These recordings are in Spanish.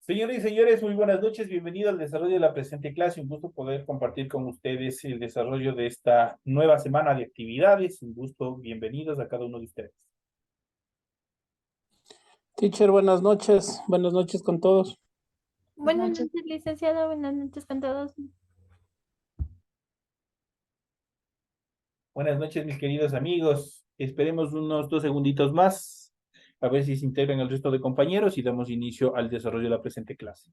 Señoras y señores, muy buenas noches. Bienvenidos al desarrollo de la presente clase. Un gusto poder compartir con ustedes el desarrollo de esta nueva semana de actividades. Un gusto, bienvenidos a cada uno de ustedes. Teacher, buenas noches con todos. Buenas noches, licenciado. Buenas noches con todos. Buenas noches, mis queridos amigos. Esperemos unos 2 segunditos más, a ver si se integran el resto de compañeros y damos inicio al desarrollo de la presente clase.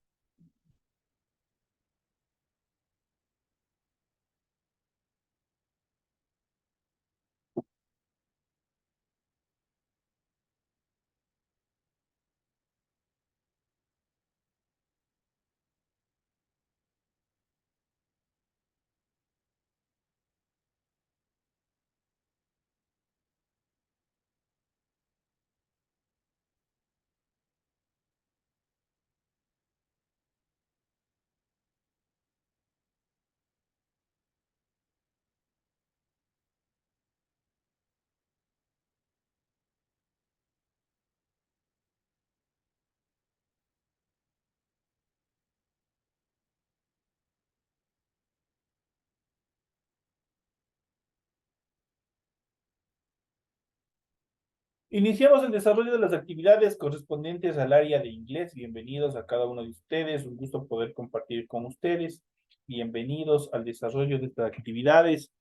Iniciamos el desarrollo de las actividades correspondientes al área de inglés. Bienvenidos a cada uno de ustedes. Un gusto poder compartir con ustedes. Bienvenidos al desarrollo de estas actividades.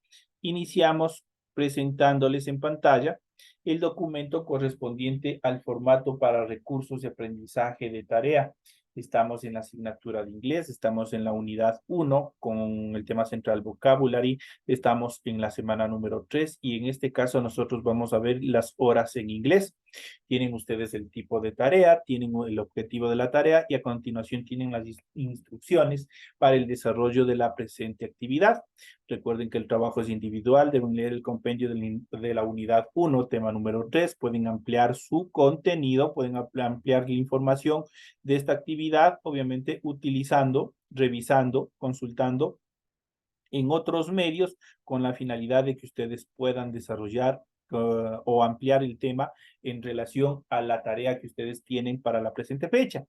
Iniciamos presentándoles en pantalla el documento correspondiente al formato para recursos de aprendizaje de tarea. Estamos en la asignatura de inglés, estamos en la unidad 1 con el tema central vocabulary, estamos en la semana número 3 y en este caso nosotros vamos a ver las horas en inglés. Tienen ustedes el tipo de tarea, tienen el objetivo de la tarea y a continuación tienen las instrucciones para el desarrollo de la presente actividad. Recuerden que el trabajo es individual, deben leer el compendio de la unidad 1, tema número 3, pueden ampliar su contenido, pueden ampliar la información de esta actividad, obviamente utilizando, revisando, consultando en otros medios con la finalidad de que ustedes puedan desarrollar o ampliar el tema en relación a la tarea que ustedes tienen para la presente fecha.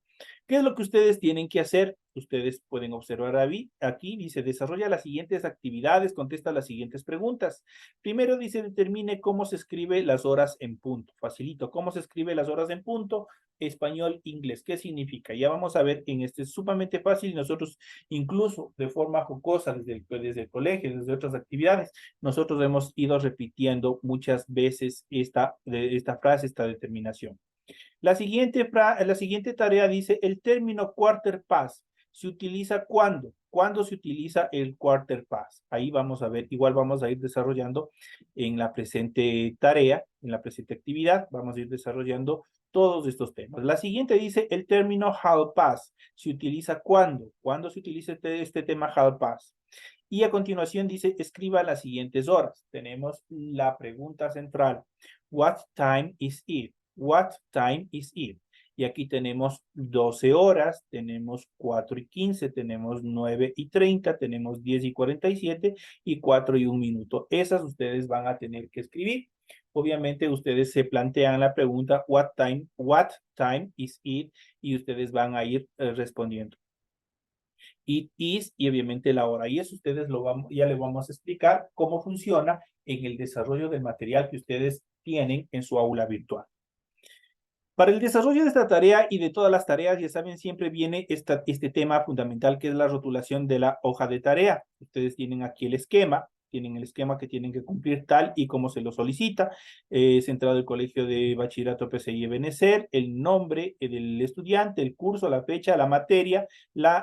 ¿Qué es lo que ustedes tienen que hacer? Ustedes pueden observar aquí, dice, desarrolla las siguientes actividades, contesta las siguientes preguntas. Primero dice, determine cómo se escribe las horas en punto. Facilito, ¿cómo se escribe las horas en punto? Español, inglés. ¿Qué significa? Ya vamos a ver en este, es sumamente fácil. Nosotros, incluso de forma jocosa, desde el colegio, desde otras actividades, nosotros hemos ido repitiendo muchas veces esta frase, esta determinación. La siguiente tarea dice, el término quarter pass se utiliza ¿cuándo? ¿Cuándo se utiliza el quarter pass? Ahí vamos a ver, igual vamos a ir desarrollando en la presente tarea, en la presente actividad, vamos a ir desarrollando todos estos temas. La siguiente dice, el término hall pass se utiliza ¿cuándo? ¿Cuándo se utiliza este tema hall pass? Y a continuación dice, escriba las siguientes horas. Tenemos la pregunta central. What time is it? What time is it? Y aquí tenemos 12 horas, tenemos 4:15, tenemos 9:30, tenemos 10:47 y 4:01. Esas ustedes van a tener que escribir. Obviamente ustedes se plantean la pregunta, what time is it? Y ustedes van a ir respondiendo. It is y obviamente la hora. Y eso ustedes ya les vamos a explicar cómo funciona en el desarrollo del material que ustedes tienen en su aula virtual. Para el desarrollo de esta tarea y de todas las tareas, ya saben, siempre viene este tema fundamental que es la rotulación de la hoja de tarea. Ustedes tienen aquí el esquema, tienen el esquema que tienen que cumplir tal y como se lo solicita. Centrado el Colegio de Bachillerato PCI Benecer, el nombre del estudiante, el curso, la fecha, la materia,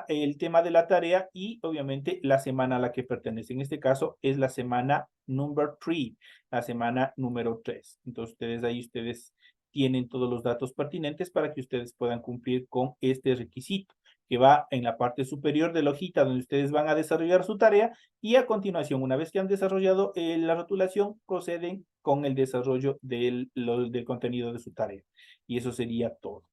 el tema de la tarea y obviamente la semana a la que pertenece. En este caso es la semana number 3, la semana número 3. Entonces ustedes tienen todos los datos pertinentes para que ustedes puedan cumplir con este requisito que va en la parte superior de la hojita donde ustedes van a desarrollar su tarea y a continuación, una vez que han desarrollado la rotulación, proceden con el desarrollo del contenido de su tarea. Y eso sería todo.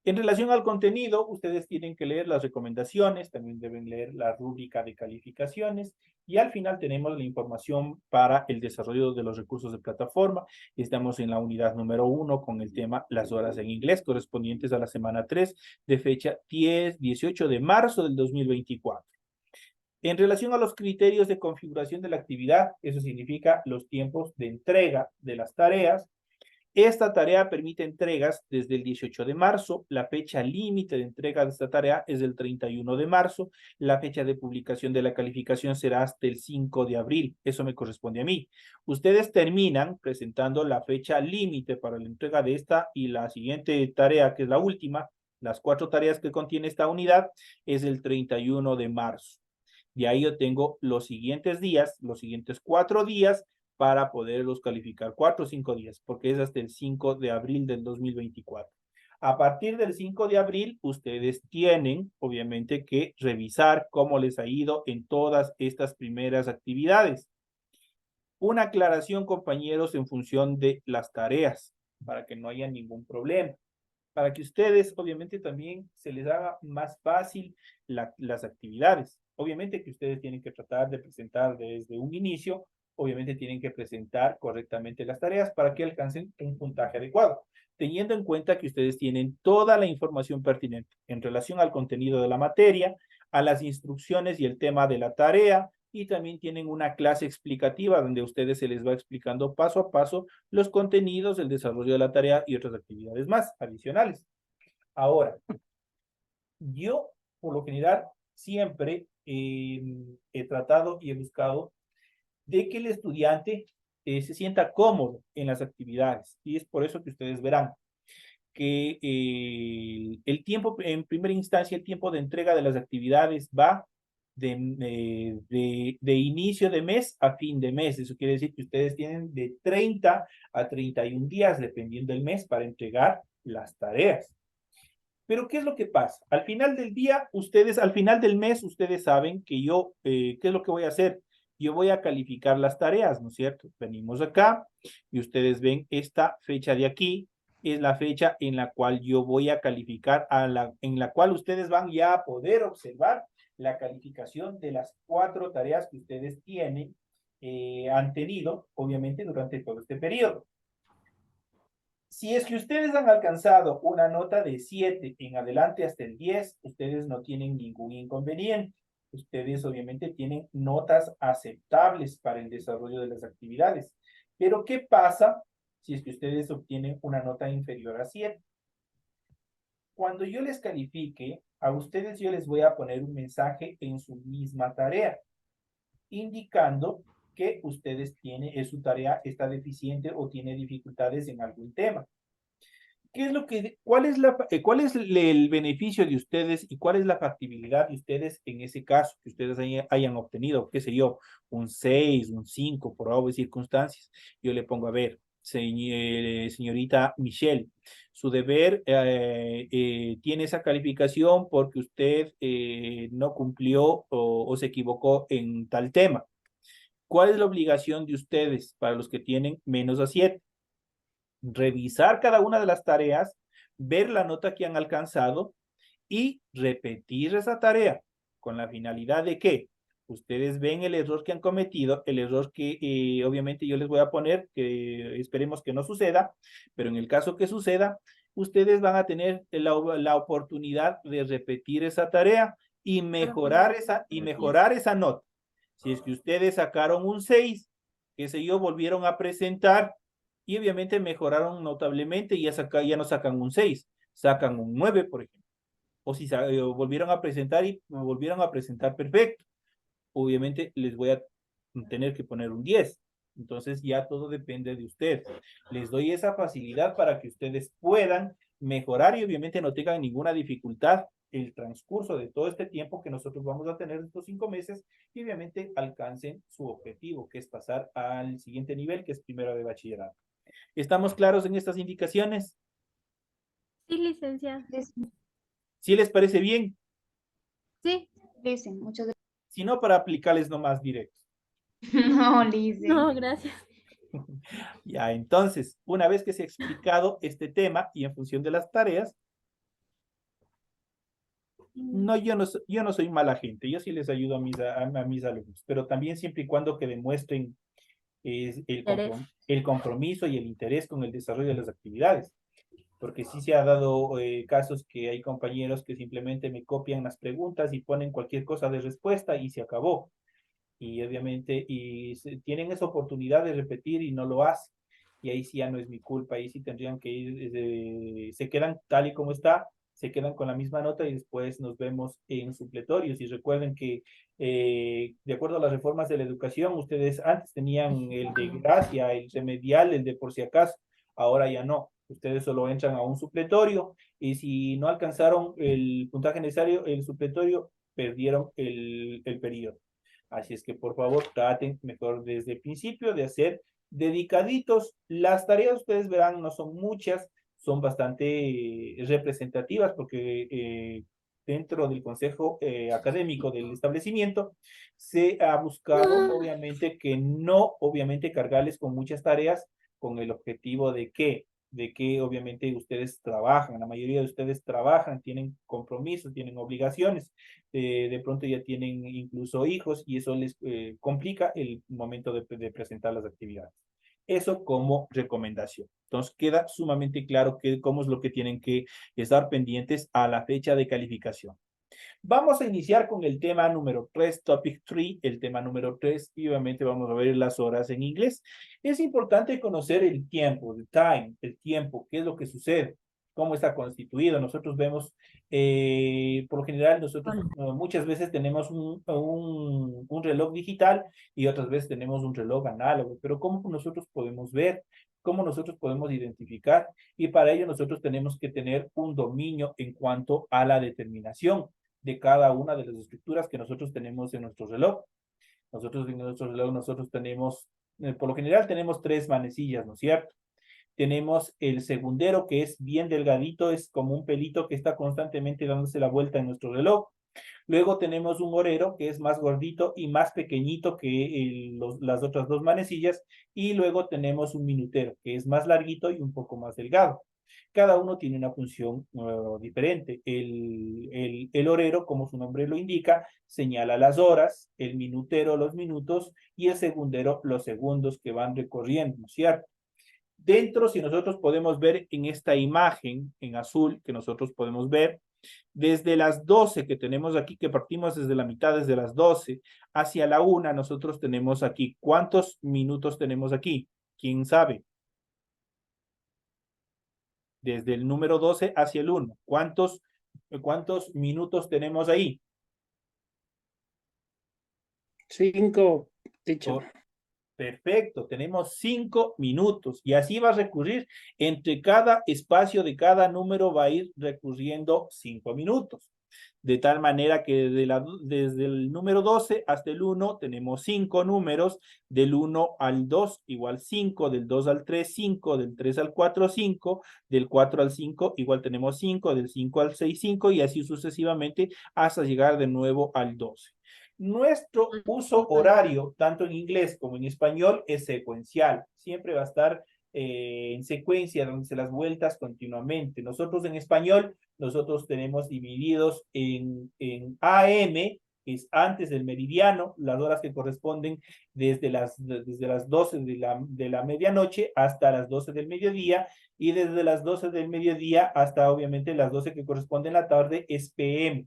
En relación al contenido, ustedes tienen que leer las recomendaciones, también deben leer la rúbrica de calificaciones y al final tenemos la información para el desarrollo de los recursos de plataforma. Estamos en la unidad número 1 con el tema las horas en inglés correspondientes a la semana 3 de fecha 18 de marzo del 2024. En relación a los criterios de configuración de la actividad, eso significa los tiempos de entrega de las tareas. Esta tarea permite entregas desde el 18 de marzo. La fecha límite de entrega de esta tarea es el 31 de marzo. La fecha de publicación de la calificación será hasta el 5 de abril. Eso me corresponde a mí. Ustedes terminan presentando la fecha límite para la entrega de esta y la siguiente tarea, que es la última, las 4 tareas que contiene esta unidad, es el 31 de marzo. Y ahí yo tengo los siguientes días, los siguientes 4 días, para poderlos calificar, 4 o 5 días, porque es hasta el 5 de abril del 2024. A partir del 5 de abril, ustedes tienen, obviamente, que revisar cómo les ha ido en todas estas primeras actividades. Una aclaración, compañeros, en función de las tareas, para que no haya ningún problema. Para que ustedes, obviamente, también se les haga más fácil las actividades. Obviamente que ustedes tienen que tratar de presentar desde un inicio, obviamente tienen que presentar correctamente las tareas para que alcancen un puntaje adecuado, teniendo en cuenta que ustedes tienen toda la información pertinente en relación al contenido de la materia, a las instrucciones y el tema de la tarea, y también tienen una clase explicativa donde a ustedes se les va explicando paso a paso los contenidos, el desarrollo de la tarea y otras actividades más adicionales. Ahora, yo, por lo general, siempre he tratado y he buscado de que el estudiante se sienta cómodo en las actividades. Y es por eso que ustedes verán que el tiempo, en primera instancia, el tiempo de entrega de las actividades va de inicio de mes a fin de mes. Eso quiere decir que ustedes tienen de 30 a 31 días, dependiendo del mes, para entregar las tareas. Pero ¿qué es lo que pasa? Al final del día, ustedes, al final del mes, ustedes saben que yo, ¿qué es lo que voy a hacer? Yo voy a calificar las tareas, ¿no es cierto? Venimos acá y ustedes ven esta fecha de aquí, es la fecha en la cual yo voy a calificar, en la cual ustedes van ya a poder observar la calificación de las 4 tareas que ustedes tienen, han tenido, obviamente, durante todo este periodo. Si es que ustedes han alcanzado una nota de 7 en adelante hasta el 10, ustedes no tienen ningún inconveniente. Ustedes obviamente tienen notas aceptables para el desarrollo de las actividades. Pero ¿qué pasa si es que ustedes obtienen una nota inferior a 7? Cuando yo les califique, a ustedes yo les voy a poner un mensaje en su misma tarea, indicando que ustedes tienen, su tarea está deficiente o tiene dificultades en algún tema. ¿Qué es lo que, cuál es el beneficio de ustedes y cuál es la factibilidad de ustedes en ese caso que ustedes hayan obtenido, qué sé yo, un 6, un 5, por obvias circunstancias? Yo le pongo, a ver, señorita Michelle, su deber tiene esa calificación porque usted no cumplió o se equivocó en tal tema. ¿Cuál es la obligación de ustedes para los que tienen menos a 7? Revisar cada una de las tareas, ver la nota que han alcanzado y repetir esa tarea con la finalidad de que ustedes ven el error que han cometido, el error que obviamente yo les voy a poner, que esperemos que no suceda, pero en el caso que suceda, ustedes van a tener la oportunidad de repetir esa tarea y mejorar esa nota. Si es que ustedes sacaron un 6, qué sé yo, volvieron a presentar y obviamente mejoraron notablemente y ya no sacan un 6, sacan un 9, por ejemplo. O si volvieron a presentar y volvieron a presentar perfecto, obviamente les voy a tener que poner un 10. Entonces ya todo depende de ustedes. Les doy esa facilidad para que ustedes puedan mejorar y obviamente no tengan ninguna dificultad el transcurso de todo este tiempo que nosotros vamos a tener estos 5 meses y obviamente alcancen su objetivo, que es pasar al siguiente nivel, que es primero de bachillerato. ¿Estamos claros en estas indicaciones? Sí, licenciado. ¿Sí les parece bien? Sí, Listen, muchas gracias. Si no, para aplicarles nomás directo. No, Listen. No, gracias. Ya, entonces, una vez que se ha explicado este tema y en función de las tareas, No, yo no soy mala gente, yo sí les ayudo a mis alumnos, pero también siempre y cuando que demuestren Interés. el compromiso y el interés con el desarrollo de las actividades, porque sí se ha dado casos que hay compañeros que simplemente me copian las preguntas y ponen cualquier cosa de respuesta y se acabó. Y obviamente tienen esa oportunidad de repetir y no lo hacen. Y ahí sí ya no es mi culpa, ahí sí tendrían que ir, se quedan tal y como está, se quedan con la misma nota y después nos vemos en supletorios. Y recuerden que de acuerdo a las reformas de la educación, ustedes antes tenían el de gracia, el remedial, el de por si acaso, ahora ya no. Ustedes solo entran a un supletorio y si no alcanzaron el puntaje necesario, el supletorio, perdieron el periodo. Así es que por favor traten mejor desde el principio de hacer dedicaditos. Las tareas ustedes verán no son muchas, son bastante representativas porque dentro del consejo académico del establecimiento se ha buscado obviamente que no obviamente cargarles con muchas tareas con el objetivo de que obviamente ustedes trabajan, la mayoría de ustedes trabajan, tienen compromisos, tienen obligaciones, de pronto ya tienen incluso hijos y eso les complica el momento de presentar las actividades. Eso como recomendación. Entonces queda sumamente claro cómo es lo que tienen que estar pendientes a la fecha de calificación. Vamos a iniciar con el tema número 3, topic 3, el tema número 3, y obviamente vamos a ver las horas en inglés. Es importante conocer el tiempo, the time, el tiempo, qué es lo que sucede, cómo está constituido. Nosotros vemos, por lo general, nosotros muchas veces tenemos un reloj digital y otras veces tenemos un reloj análogo, pero ¿cómo nosotros podemos ver? ¿Cómo nosotros podemos identificar? Y para ello nosotros tenemos que tener un dominio en cuanto a la determinación de cada una de las estructuras que nosotros tenemos en nuestro reloj. Nosotros en nuestro reloj, nosotros tenemos, por lo general tenemos tres manecillas, ¿no es cierto? Tenemos el segundero que es bien delgadito, es como un pelito que está constantemente dándose la vuelta en nuestro reloj. Luego tenemos un horero que es más gordito y más pequeñito que las otras dos manecillas. Y luego tenemos un minutero que es más larguito y un poco más delgado. Cada uno tiene una función diferente. El horero, como su nombre lo indica, señala las horas, el minutero los minutos y el segundero los segundos que van recorriendo, ¿no es cierto? Dentro, si nosotros podemos ver en esta imagen en azul que nosotros podemos ver, desde las 12 que tenemos aquí, que partimos desde la mitad, desde las 12 hacia la 1, nosotros tenemos aquí, ¿cuántos minutos tenemos aquí? ¿Quién sabe? Desde el número 12 hacia el 1, ¿cuántos minutos tenemos ahí? 5, teacher. Oh, perfecto, tenemos 5 minutos y así va a recurrir. Entre cada espacio de cada número va a ir recurriendo 5 minutos. De tal manera que desde el número 12 hasta el 1 tenemos 5 números, del 1 al 2 igual 5, del 2 al 3 5, del 3 al 4 5, del 4 al 5 igual tenemos 5, del 5 al 6 5 y así sucesivamente hasta llegar de nuevo al 12. Nuestro uso horario, tanto en inglés como en español, es secuencial. Siempre va a estar en secuencia, dándose las vueltas continuamente. Nosotros en español, nosotros tenemos divididos en AM, que es antes del meridiano, las horas que corresponden desde las 12 de la medianoche hasta las 12 del mediodía, y desde las 12 del mediodía hasta obviamente las 12 que corresponden la tarde es PM.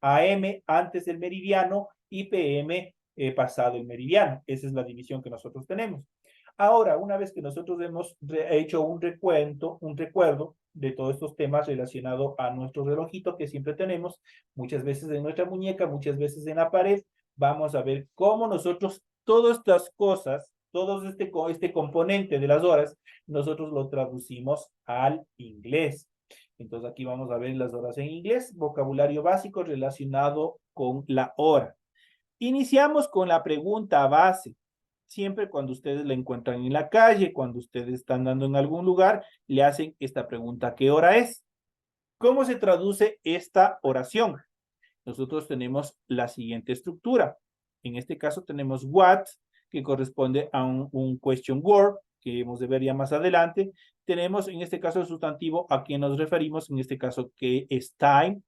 AM antes del meridiano y PM pasado el meridiano. Esa es la división que nosotros tenemos. Ahora, una vez que nosotros hemos hecho un recuerdo de todos estos temas relacionados a nuestro relojito que siempre tenemos, muchas veces en nuestra muñeca, muchas veces en la pared, vamos a ver cómo nosotros todas estas cosas, todo este componente de las horas, nosotros lo traducimos al inglés. Entonces aquí vamos a ver las horas en inglés, vocabulario básico relacionado con la hora. Iniciamos con la pregunta base. Siempre cuando ustedes la encuentran en la calle, cuando ustedes están dando en algún lugar, le hacen esta pregunta: ¿qué hora es? ¿Cómo se traduce esta oración? Nosotros tenemos la siguiente estructura. En este caso tenemos what, que corresponde a un question word, que hemos de ver ya más adelante. Tenemos en este caso el sustantivo a quien nos referimos, en este caso que es time.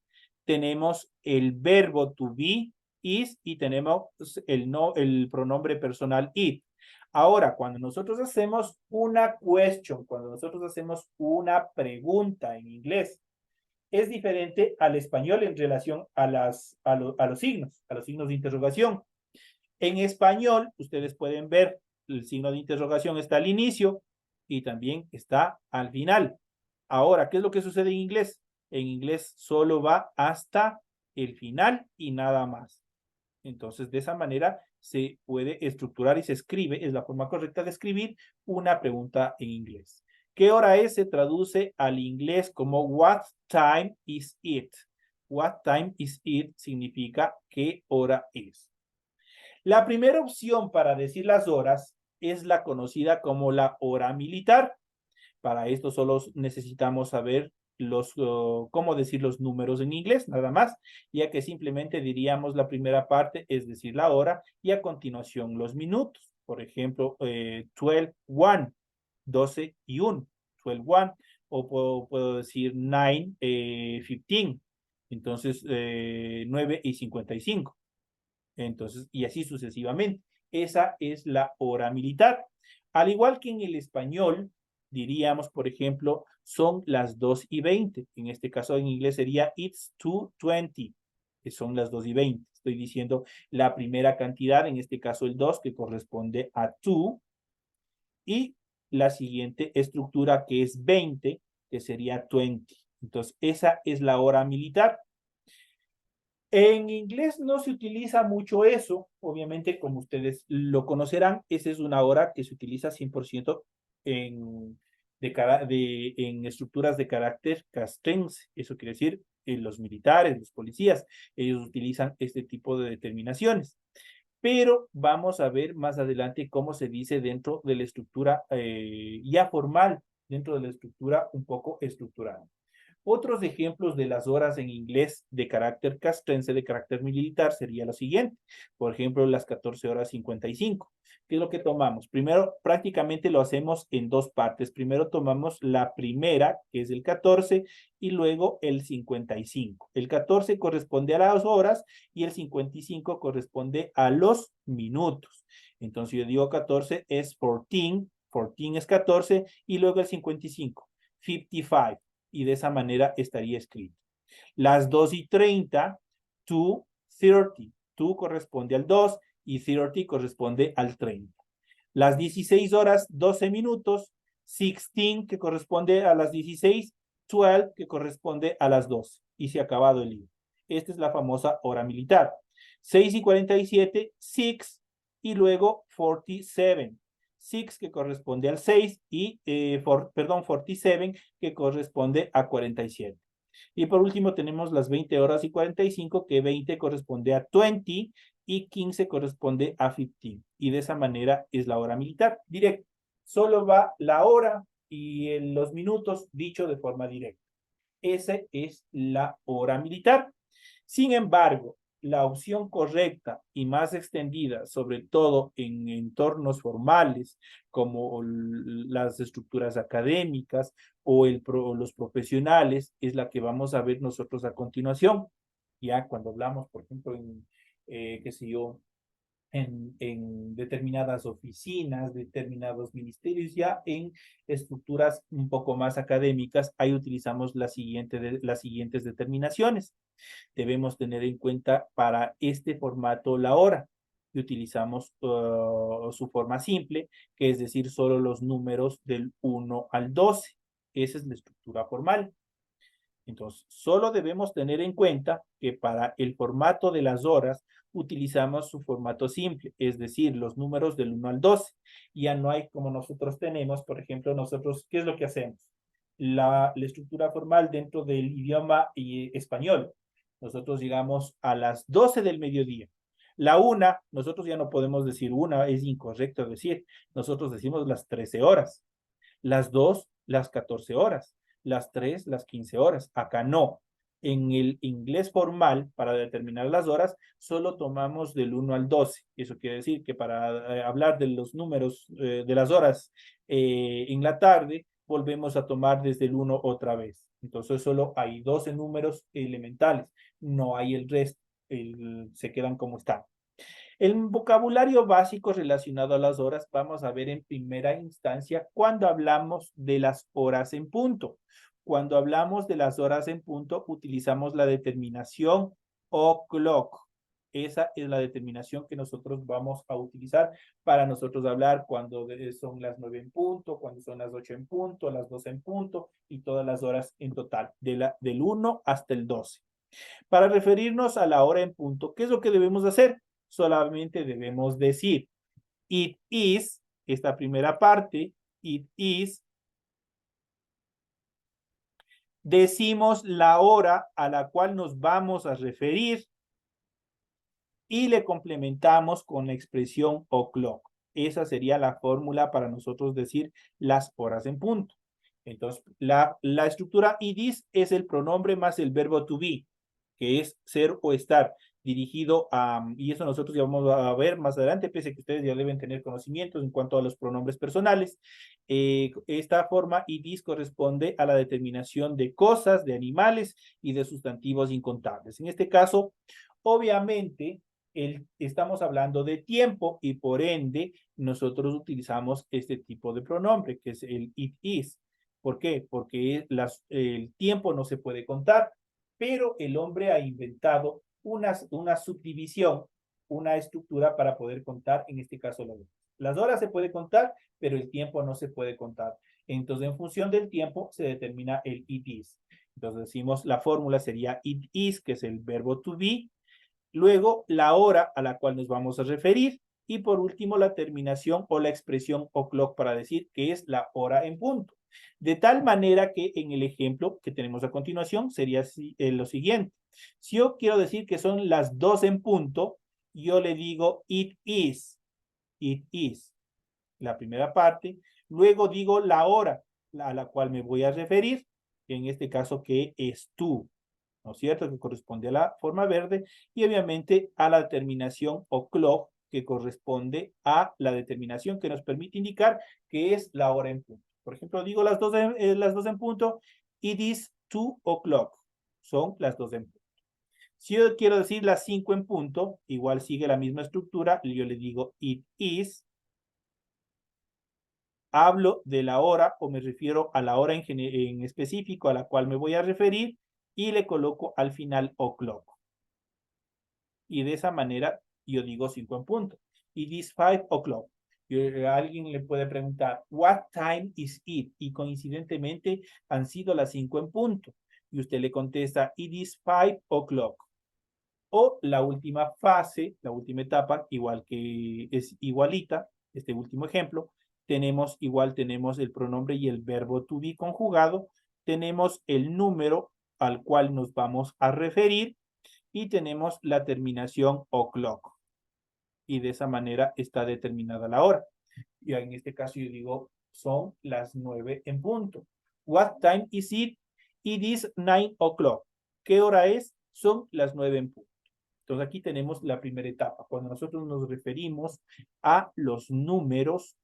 tenemos el verbo to be, is, y tenemos el pronombre personal it. Ahora, cuando nosotros hacemos una question, cuando nosotros hacemos una pregunta en inglés, es diferente al español en relación a los signos de interrogación. En español, ustedes pueden ver el signo de interrogación está al inicio y también está al final. Ahora, ¿qué es lo que sucede en inglés? En inglés solo va hasta el final y nada más. Entonces, de esa manera se puede estructurar y se escribe, es la forma correcta de escribir una pregunta en inglés. ¿Qué hora es? Se traduce al inglés como what time is it? What time is it significa qué hora es. La primera opción para decir las horas es la conocida como la hora militar. Para esto solo necesitamos saber cómo decir los números en inglés, nada más, ya que simplemente diríamos la primera parte, es decir, la hora, y a continuación los minutos. Por ejemplo, 12, 1, 12 y 1, 12, 1, o puedo decir 9, 15, entonces 9 y 55. Entonces, y así sucesivamente. Esa es la hora militar. Al igual que en el español, diríamos, por ejemplo, son las 2:20. En este caso, en inglés sería it's 2:20, que son las 2:20. Estoy diciendo la primera cantidad, en este caso el 2, que corresponde a 2. Y la siguiente estructura, que es 20, que sería 20. Entonces, esa es la hora militar. En inglés no se utiliza mucho eso, obviamente, como ustedes lo conocerán, esa es una hora que se utiliza 100% en, en estructuras de carácter castrense. Eso quiere decir, los militares, los policías, ellos utilizan este tipo de determinaciones. Pero vamos a ver más adelante cómo se dice dentro de la estructura ya formal, dentro de la estructura un poco estructurada. Otros ejemplos de las horas en inglés de carácter castrense, de carácter militar, sería lo siguiente. Por ejemplo, las 14:55. ¿Qué es lo que tomamos? Primero, prácticamente lo hacemos en dos partes. Primero tomamos la primera, que es el 14, y luego el 55. El 14 corresponde a las horas y el 55 corresponde a los minutos. Entonces yo digo 14 es 14, 14 es 14, y luego el 55, 55. Y de esa manera estaría escrito. Las 2:30, 2:30. 2 corresponde al 2 y 30 corresponde al 30. Las 16 horas, 12 minutos, 16 que corresponde a las 16, 12 que corresponde a las 12. Y se ha acabado el libro. Esta es la famosa hora militar. 6:47, 6 y luego 47. 6 que corresponde al 6 y, 47 que corresponde a 47. Y por último tenemos las 20 horas y 45, que 20 corresponde a 20 y 15 corresponde a 15. Y de esa manera es la hora militar directa. Solo va la hora y los minutos dicho de forma directa. Esa es la hora militar. Sin embargo, la opción correcta y más extendida, sobre todo en entornos formales, como las estructuras académicas o los profesionales, es la que vamos a ver nosotros a continuación. Ya cuando hablamos, por ejemplo, qué sé yo, en determinadas oficinas, determinados ministerios, ya en estructuras un poco más académicas, ahí utilizamos las siguientes determinaciones. Debemos tener en cuenta para este formato la hora. Y utilizamos su forma simple, que es decir, solo los números del 1 al 12. Esa es la estructura formal. Entonces, solo debemos tener en cuenta que para el formato de las horas utilizamos su formato simple, es decir, los números del 1 al 12. Ya no hay como nosotros tenemos, por ejemplo, nosotros, ¿qué es lo que hacemos? La estructura formal dentro del idioma español. Nosotros llegamos a las 12 del mediodía. La 1, nosotros ya no podemos decir 1, es incorrecto decir. Nosotros decimos las 13 horas. Las 2, las 14 horas. Las 3, las 15 horas. Acá no. En el inglés formal, para determinar las horas, solo tomamos del 1 al 12. Eso quiere decir que para hablar de los números de las horas en la tarde, volvemos a tomar desde el 1 otra vez. Entonces solo hay 12 números elementales, no hay el resto, se quedan como están. El vocabulario básico relacionado a las horas vamos a ver en primera instancia cuando hablamos de las horas en punto. Cuando hablamos de las horas en punto, utilizamos la determinación o'clock. Esa es la determinación que nosotros vamos a utilizar para nosotros hablar cuando son las 9 en punto, cuando son las 8 en punto, las 12 en punto y todas las horas en total, del 1 hasta el 12. Para referirnos a la hora en punto, ¿qué es lo que debemos hacer? Solamente debemos decir it is, esta primera parte, it is. Decimos la hora a la cual nos vamos a referir y le complementamos con la expresión o'clock. Esa sería la fórmula para nosotros decir las horas en punto. Entonces, la estructura it is es el pronombre más el verbo to be, que es ser o estar, dirigido a, y eso nosotros ya vamos a ver más adelante, pese a que ustedes ya deben tener conocimientos en cuanto a los pronombres personales. Esta forma it is corresponde a la determinación de cosas, de animales y de sustantivos incontables. En este caso, obviamente, estamos hablando de tiempo y por ende nosotros utilizamos este tipo de pronombre, que es el it is. ¿Por qué? Porque el tiempo no se puede contar, pero el hombre ha inventado una subdivisión, una estructura para poder contar, en este caso las horas. Las horas se puede contar, pero el tiempo no se puede contar. Entonces, en función del tiempo, se determina el it is. Entonces, decimos, la fórmula sería it is, que es el verbo to be, luego la hora a la cual nos vamos a referir, y por último, la terminación o la expresión o'clock para decir que es la hora en punto. De tal manera que en el ejemplo que tenemos a continuación sería lo siguiente. Si yo quiero decir que son las 2 en punto, yo le digo it is, la primera parte. Luego digo la hora a la cual me voy a referir, en este caso que es tú, ¿no es cierto? Que corresponde a la forma verde y obviamente a la determinación o'clock, que corresponde a la determinación que nos permite indicar que es la hora en punto. Por ejemplo, digo las 2 en punto, it is 2 o'clock, son las 2 en punto. Si yo quiero decir las 5 en punto, igual sigue la misma estructura, yo le digo it is, hablo de la hora o me refiero a la hora en específico a la cual me voy a referir y le coloco al final o'clock. Y de esa manera yo digo 5 en punto. It is 5 o'clock. Alguien le puede preguntar, what time is it? Y coincidentemente han sido las 5 en punto. Y usted le contesta, it is 5 o'clock. O la última fase, la última etapa, igual que es igualita, este último ejemplo, tenemos el pronombre y el verbo to be conjugado, tenemos el número al cual nos vamos a referir y tenemos la terminación o'clock. Y de esa manera está determinada la hora. Y en este caso yo digo, son las 9 en punto. What time is it? It is 9 o'clock. ¿Qué hora es? Son las 9 en punto. Entonces aquí tenemos la primera etapa. Cuando nosotros nos referimos a los números,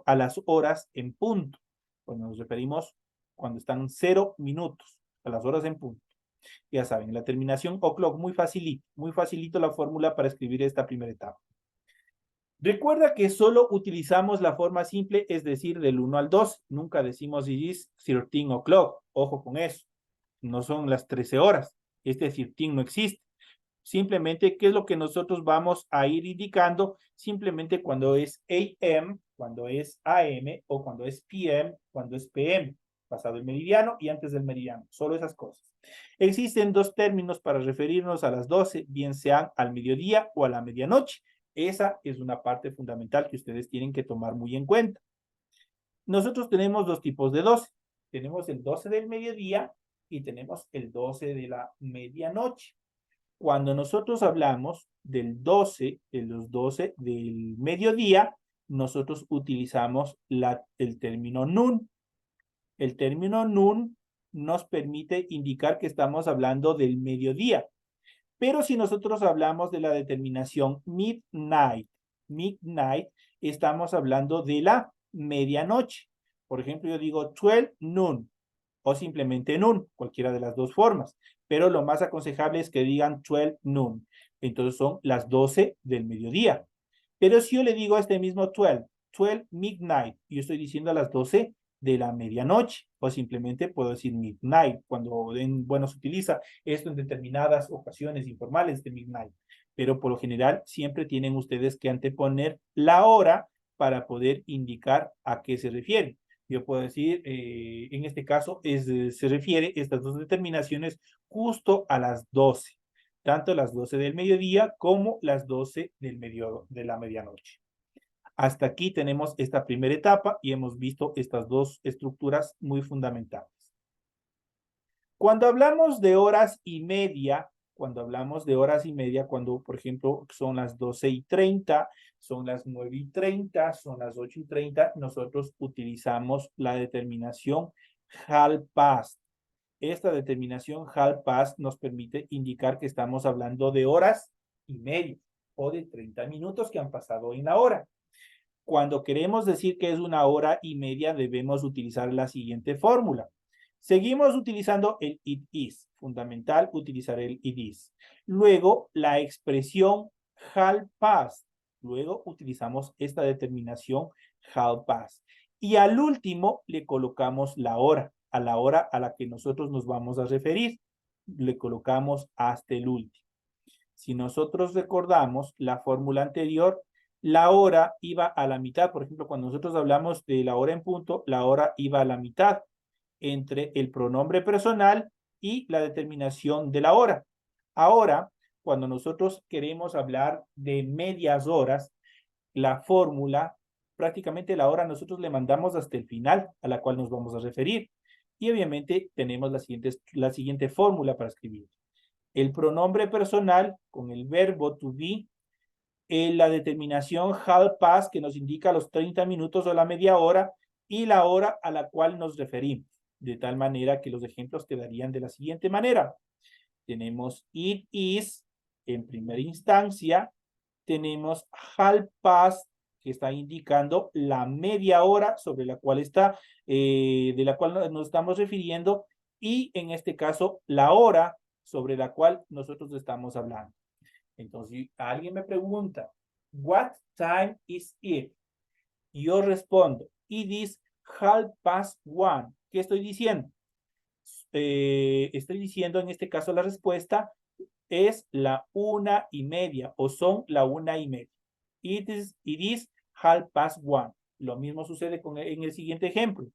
a las horas en punto. Cuando nos referimos cuando están 0 minutos, a las horas en punto. Ya saben, la terminación o'clock, muy facilito la fórmula para escribir esta primera etapa. Recuerda que solo utilizamos la forma simple, es decir, del 1 al 2. Nunca decimos it is 13 o'clock. Ojo con eso. No son las 13 horas. Este 13 no existe. Simplemente, ¿qué es lo que nosotros vamos a ir indicando? Simplemente cuando es AM, cuando es AM o cuando es PM, cuando es PM. Pasado el meridiano y antes del meridiano. Solo esas cosas. Existen 2 términos para referirnos a las 12, bien sean al mediodía o a la medianoche. Esa es una parte fundamental que ustedes tienen que tomar muy en cuenta. Nosotros tenemos 2 tipos de 12. Tenemos el 12 del mediodía y tenemos el 12 de la medianoche. Cuando nosotros hablamos del 12, de los 12 del mediodía, nosotros utilizamos el término noon. El término noon nos permite indicar que estamos hablando del mediodía. Pero si nosotros hablamos de la determinación midnight, estamos hablando de la medianoche. Por ejemplo, yo digo 12 noon o simplemente noon, cualquiera de las dos formas. Pero lo más aconsejable es que digan 12 noon. Entonces son las 12 del mediodía. Pero si yo le digo a este mismo 12 midnight, yo estoy diciendo a las 12 de la medianoche, o simplemente puedo decir midnight, cuando bueno, se utiliza esto en determinadas ocasiones informales de midnight, pero por lo general siempre tienen ustedes que anteponer la hora para poder indicar a qué se refiere. Yo puedo decir, en este caso, se refiere estas dos determinaciones justo a las 12, tanto las 12 del mediodía como las 12 de la medianoche. Hasta aquí tenemos esta primera etapa y hemos visto estas dos estructuras muy fundamentales. Cuando hablamos de horas y media, cuando por ejemplo son las 12:30, son las 9:30, son las 8:30, nosotros utilizamos la determinación half past. Esta determinación half past nos permite indicar que estamos hablando de horas y media o de 30 minutos que han pasado en la hora. Cuando queremos decir que es una hora y media, debemos utilizar la siguiente fórmula. Seguimos utilizando el it is. Fundamental utilizar el it is. Luego, la expresión half past. Luego utilizamos esta determinación half past. Y al último le colocamos la hora. A la hora a la que nosotros nos vamos a referir. Le colocamos hasta el último. Si nosotros recordamos la fórmula anterior, la hora iba a la mitad. Por ejemplo, cuando nosotros hablamos de la hora en punto, la hora iba a la mitad entre el pronombre personal y la determinación de la hora. Ahora, cuando nosotros queremos hablar de medias horas, la fórmula, prácticamente la hora nosotros le mandamos hasta el final a la cual nos vamos a referir. Y obviamente tenemos la siguiente fórmula para escribir. El pronombre personal con el verbo to be, la determinación half past que nos indica los 30 minutos o la media hora y la hora a la cual nos referimos. De tal manera que los ejemplos quedarían de la siguiente manera. Tenemos it is en primera instancia, tenemos half past que está indicando la media hora sobre la cual está, de la cual nos estamos refiriendo, y en este caso la hora sobre la cual nosotros estamos hablando. Entonces, si alguien me pregunta, what time is it? Yo respondo, it is 1:30. ¿Qué estoy diciendo? Estoy diciendo en este caso la respuesta es la 1:30 o son la 1:30. It is 1:30. Lo mismo sucede en el siguiente ejemplo.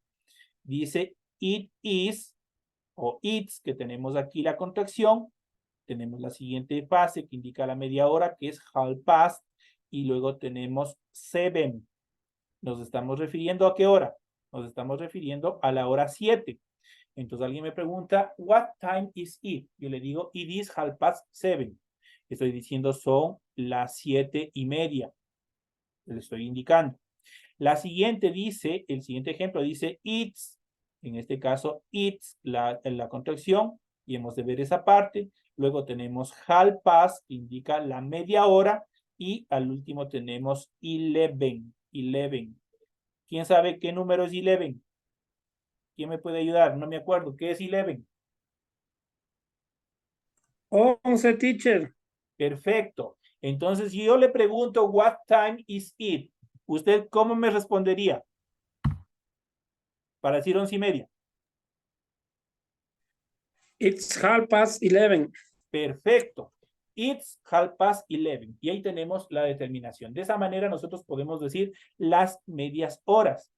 Dice it is o it's, que tenemos aquí la contracción. Tenemos la siguiente fase que indica la media hora, que es half past, y luego tenemos 7. ¿Nos estamos refiriendo a qué hora? Nos estamos refiriendo a la hora 7. Entonces alguien me pregunta, what time is it? Yo le digo, it is 7:30. Estoy diciendo, son las 7:30. Le estoy indicando. La siguiente dice, el siguiente ejemplo dice, it's. En este caso, it's, la contracción, y hemos de ver esa parte. Luego tenemos half past, que indica la media hora, y al último tenemos 11. ¿Quién sabe qué número es 11? ¿Quién me puede ayudar? No me acuerdo. ¿Qué es 11? 11, teacher. Perfecto. Entonces, si yo le pregunto, what time is it? ¿Usted cómo me respondería? Para decir 11:30. It's 11:30. Perfecto. It's 11:30. Y ahí tenemos la determinación. De esa manera nosotros podemos decir las medias horas.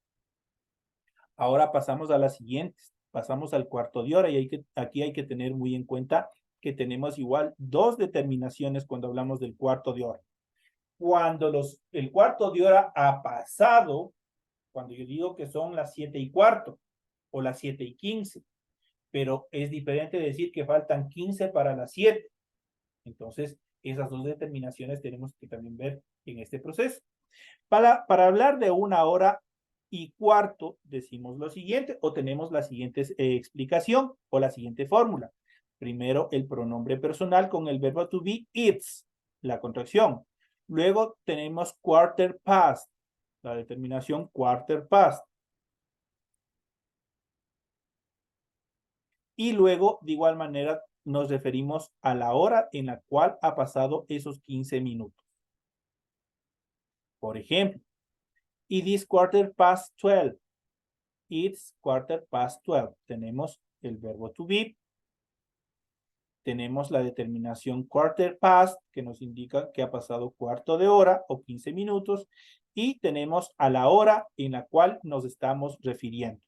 Ahora pasamos a las siguientes. Pasamos al cuarto de hora y aquí hay que tener muy en cuenta que tenemos igual dos determinaciones cuando hablamos del cuarto de hora. Cuando el cuarto de hora ha pasado, cuando yo digo que son las 7:15 o las 7:15, pero es diferente decir que faltan 15 para las 7. Entonces, esas dos determinaciones tenemos que también ver en este proceso. Para hablar de 1:15, decimos lo siguiente, o tenemos la siguiente explicación, o la siguiente fórmula. Primero, el pronombre personal con el verbo to be, it's, la contracción. Luego tenemos quarter past, la determinación quarter past. Y luego, de igual manera, nos referimos a la hora en la cual ha pasado esos 15 minutos. Por ejemplo, it is 12:15. It's 12:15. Tenemos el verbo to be. Tenemos la determinación quarter past, que nos indica que ha pasado cuarto de hora o 15 minutos. Y tenemos a la hora en la cual nos estamos refiriendo.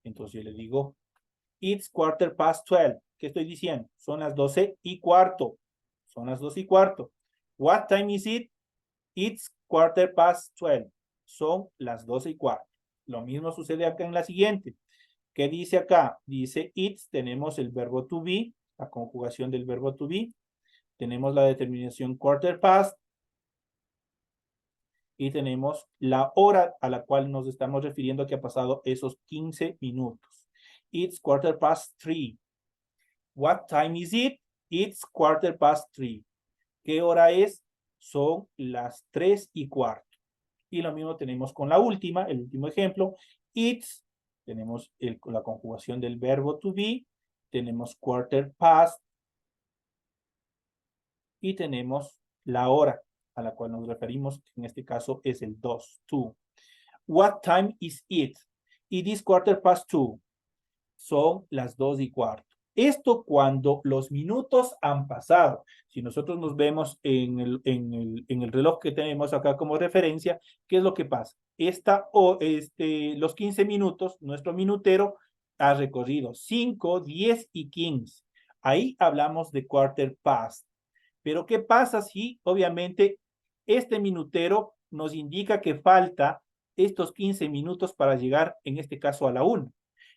Entonces yo le digo, it's 12:15. ¿Qué estoy diciendo? Son las 12:15. Son las 12:15. What time is it? It's 12:15. Son las 12:15. Lo mismo sucede acá en la siguiente. ¿Qué dice acá? Dice it's, tenemos el verbo to be, la conjugación del verbo to be. Tenemos la determinación quarter past. Y tenemos la hora a la cual nos estamos refiriendo que ha pasado esos 15 minutos. It's 3:15. What time is it? It's 3:15. ¿Qué hora es? Son las 3:15. Y lo mismo tenemos con la última, el último ejemplo. It's, tenemos la conjugación del verbo to be. Tenemos quarter past. Y tenemos la hora a la cual nos referimos, que en este caso es el 2:2. What time is it? It is 2:15. Son las 2:15. Esto cuando los minutos han pasado. Si nosotros nos vemos en el reloj que tenemos acá como referencia, ¿qué es lo que pasa? Los 15 minutos, nuestro minutero ha recorrido 5, 10 y 15. Ahí hablamos de quarter past. Pero ¿qué pasa si obviamente este minutero nos indica que falta estos 15 minutos para llegar, en este caso, a la 1?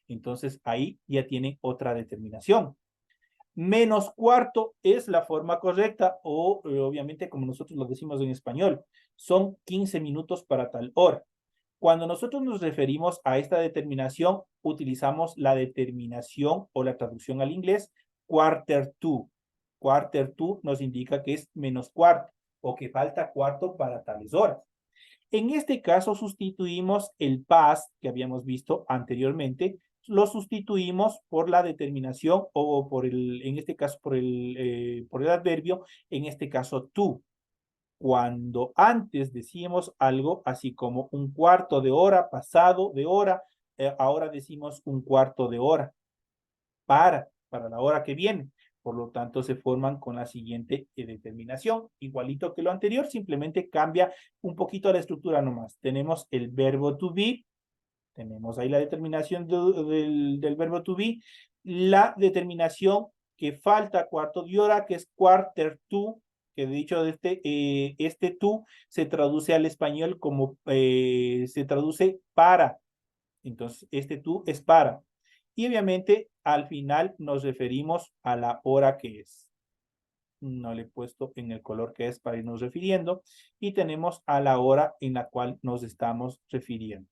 Entonces, ahí ya tienen otra determinación. Menos cuarto es la forma correcta o, obviamente, como nosotros lo decimos en español, son 15 minutos para tal hora. Cuando nosotros nos referimos a esta determinación, utilizamos la determinación o la traducción al inglés quarter to. Quarter to nos indica que es menos cuarto o que falta cuarto para tales horas. En este caso sustituimos el past que habíamos visto anteriormente, lo sustituimos por la determinación o por en este caso por el adverbio, en este caso to. Cuando antes decíamos algo así como un cuarto de hora, pasado de hora, ahora decimos un cuarto de hora para la hora que viene. Por lo tanto, se forman con la siguiente determinación. Igualito que lo anterior, simplemente cambia un poquito la estructura nomás. Tenemos el verbo to be. Tenemos ahí la determinación del verbo to be. La determinación que falta cuarto de hora, que es quarter to, que de dicho este to se traduce al español como, se traduce para. Entonces, este to es para. Y obviamente al final nos referimos a la hora que es. No le he puesto en el color que es para irnos refiriendo. Y tenemos a la hora en la cual nos estamos refiriendo.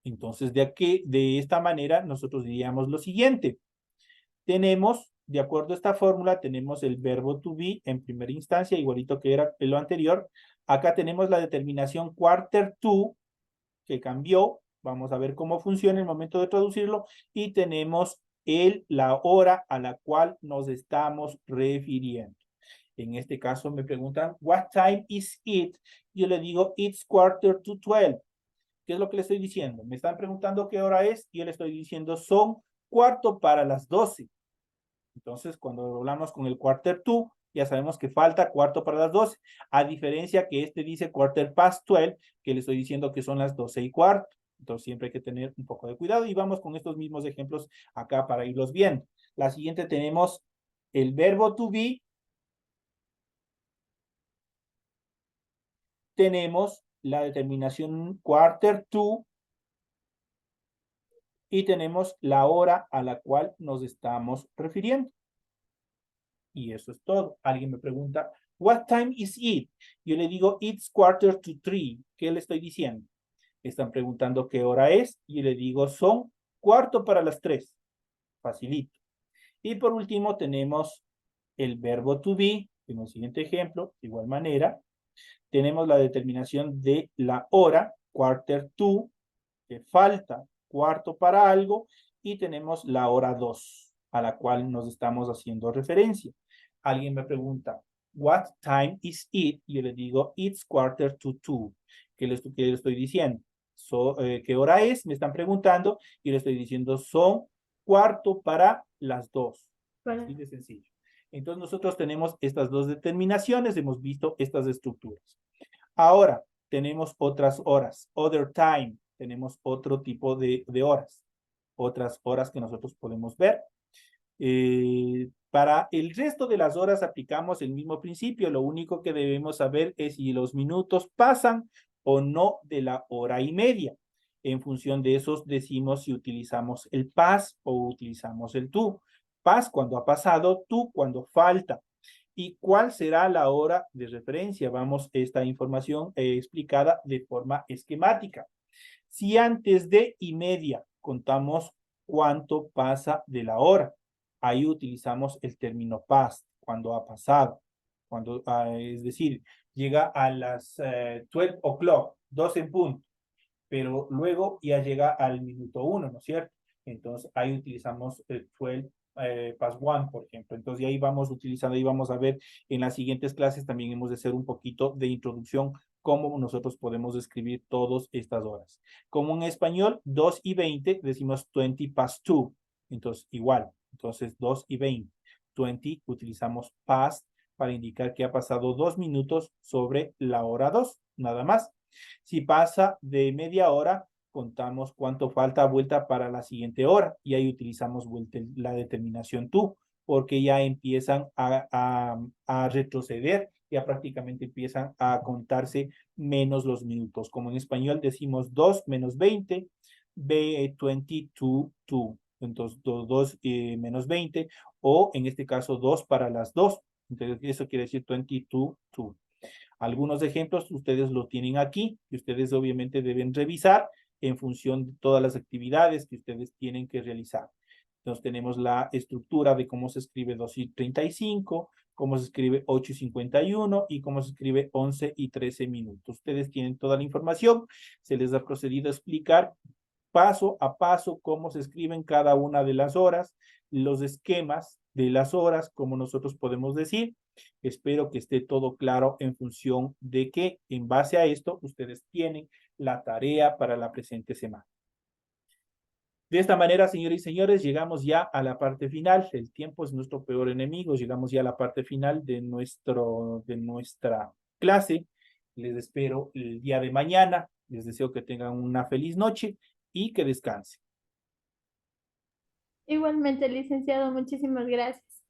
Entonces, de esta manera nosotros diríamos lo siguiente. Tenemos, de acuerdo a esta fórmula, tenemos el verbo to be en primera instancia, igualito que era lo anterior. Acá tenemos la determinación quarter to, que cambió. Vamos a ver cómo funciona el momento de traducirlo. Y tenemos la hora a la cual nos estamos refiriendo. En este caso me preguntan, what time is it? Yo le digo, it's 11:45. ¿Qué es lo que le estoy diciendo? Me están preguntando qué hora es y yo le estoy diciendo, son 11:45. Entonces, cuando hablamos con el quarter to, ya sabemos que falta cuarto para las 12. A diferencia que este dice 12:15, que le estoy diciendo que son las 12:15. Entonces siempre hay que tener un poco de cuidado y vamos con estos mismos ejemplos acá para irlos viendo. La siguiente tenemos el verbo to be. Tenemos la determinación quarter to. Y tenemos la hora a la cual nos estamos refiriendo. Y eso es todo. Alguien me pregunta, what time is it? Yo le digo, it's 2:45. ¿Qué le estoy diciendo? Están preguntando qué hora es y le digo, son 2:45. Facilito. Y por último tenemos el verbo to be, en el siguiente ejemplo, de igual manera. Tenemos la determinación de la hora, quarter to, que falta cuarto para algo, y tenemos la hora 2, a la cual nos estamos haciendo referencia. Alguien me pregunta, what time is it? Y yo le digo, it's 1:45. ¿Qué le estoy diciendo? ¿Qué hora es? Me están preguntando y le estoy diciendo, son 1:45. Para- Así de sencillo. Entonces nosotros tenemos estas dos determinaciones, hemos visto estas estructuras. Ahora, tenemos otras horas, other time, tenemos otro tipo de horas, otras horas que nosotros podemos ver. Para el resto de las horas aplicamos el mismo principio, lo único que debemos saber es si los minutos pasan o no de la hora y media. En función de esos decimos si utilizamos el pas o utilizamos el tú. Pas cuando ha pasado, tú cuando falta. ¿Y cuál será la hora de referencia? Vamos, esta información explicada de forma esquemática. Si antes de y media contamos cuánto pasa de la hora, ahí utilizamos el término past, cuando ha pasado. Es decir, llega a las 12 o'clock, 12 en punto, pero luego ya llega al minuto 1, ¿no es cierto? Entonces ahí utilizamos el 12 past 1, por ejemplo. Entonces ahí vamos utilizando, ahí vamos a ver en las siguientes clases también hemos de hacer un poquito de introducción cómo nosotros podemos describir todas estas horas. Como en español, 2:20 decimos 20 past 2. Entonces igual, entonces 2:20. 20 utilizamos past para indicar que ha pasado 2 minutos sobre la hora 2, nada más. Si pasa de media hora, contamos cuánto falta vuelta para la siguiente hora y ahí utilizamos la determinación tú, porque ya empiezan a retroceder, ya prácticamente empiezan a contarse menos los minutos. Como en español decimos 2 menos 20, 22, 2. Entonces 2 menos 20, o en este caso 2 para las 2. Entonces eso quiere decir 22, 2. Algunos ejemplos ustedes lo tienen aquí y ustedes obviamente deben revisar en función de todas las actividades que ustedes tienen que realizar. Entonces tenemos la estructura de cómo se escribe 2:35, cómo se escribe 8:51 y cómo se escribe 11:13 minutos. Ustedes tienen toda la información, se les ha procedido a explicar paso a paso cómo se escriben cada una de las horas, los esquemas de las horas, como nosotros podemos decir. Espero que esté todo claro en función de que en base a esto ustedes tienen la tarea para la presente semana. De esta manera, señores y señores, llegamos ya a la parte final. El tiempo es nuestro peor enemigo. Llegamos ya a la parte final de nuestra clase. Les espero el día de mañana. Les deseo que tengan una feliz noche y que descansen. Igualmente, licenciado, muchísimas gracias.